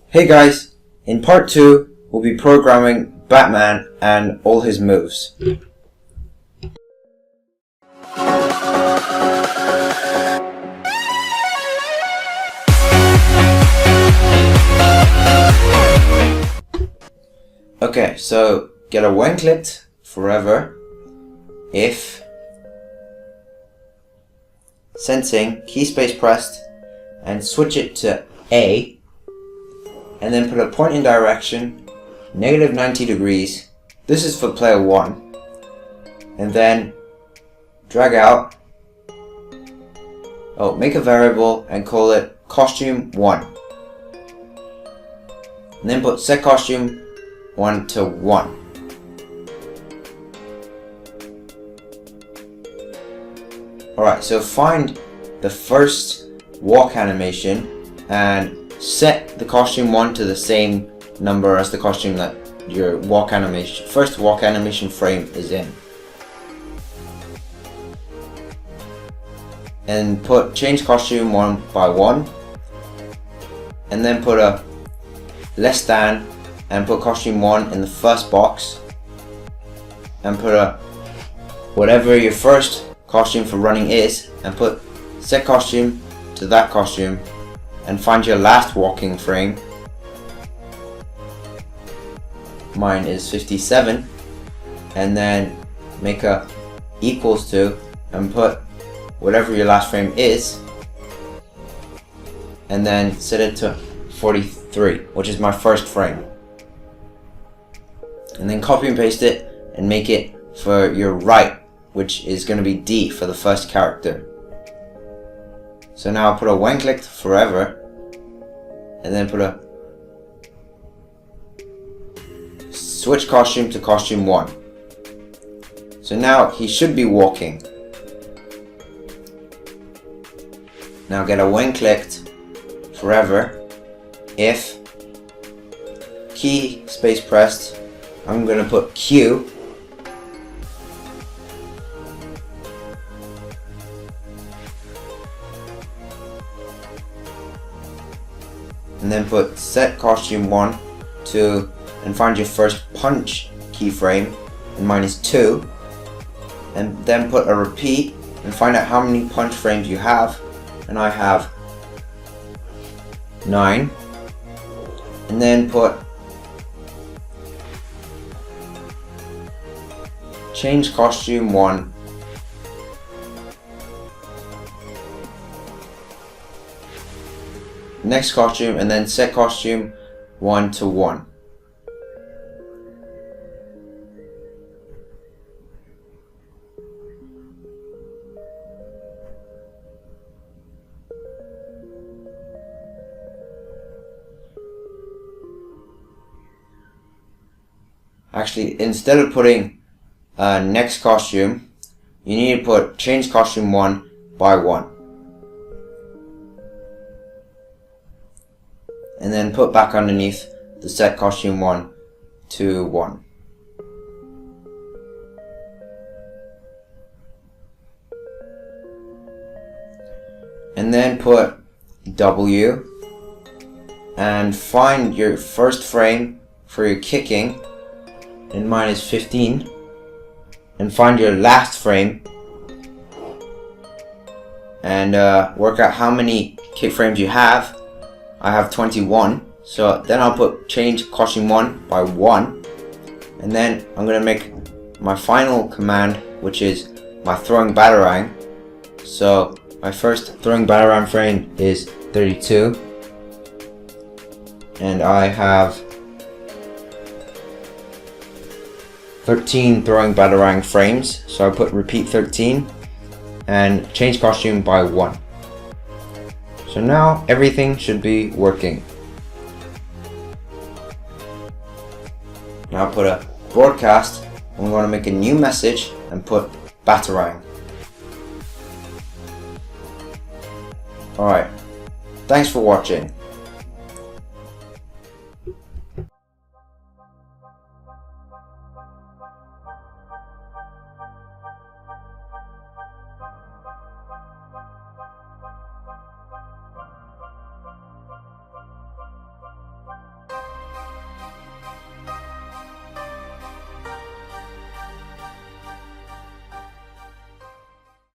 Hey guys, in part 2 we'll be programming Batman and all his moves. Okay, so get a when clicked forever if sensing key space pressed and switch it to A, and then put a point in direction negative 90 degrees. This is for player 1, and then drag out, make a variable and call it costume 1, and then put set costume 1 to 1. Alright, so find the first walk animation and set the costume 1 to the same number as the costume that your first walk animation frame is in. And change costume 1 by 1, and then put a less than and put costume 1 in the first box, and put a whatever your first costume for running is, and put set costume to that costume, and find your last walking frame. Mine is 57, and then make a equals to and put whatever your last frame is, and then set it to 43, which is my first frame, and then copy and paste it and make it for your right, which is going to be D for the first character. So now I'll put a when clicked forever, and then put a switch costume to costume 1. So now he should be walking. Now get a when clicked forever if key space pressed. I'm going to put Q, and then put set costume 1 to, and find your first punch keyframe, and mine is 2, and then put a repeat and find out how many punch frames you have, and I have 9, and then put change costume 1 next costume, and then set costume 1 to 1. Actually, instead of putting next costume, you need to put change costume 1 by 1. And then put back underneath the set costume 1 to 1. And then put W and find your first frame for your kicking, and mine is 15, and find your last frame and work out how many kick frames you have. I have 21, so then I'll put change costume 1 by 1, and then I'm going to make my final command, which is my throwing batarang. So my first throwing batarang frame is 32, and I have 13 throwing batarang frames, so I put repeat 13 and change costume by 1. So now everything should be working. Now I'll put a broadcast, and we're going to make a new message and put batarang. Alright, thanks for watching.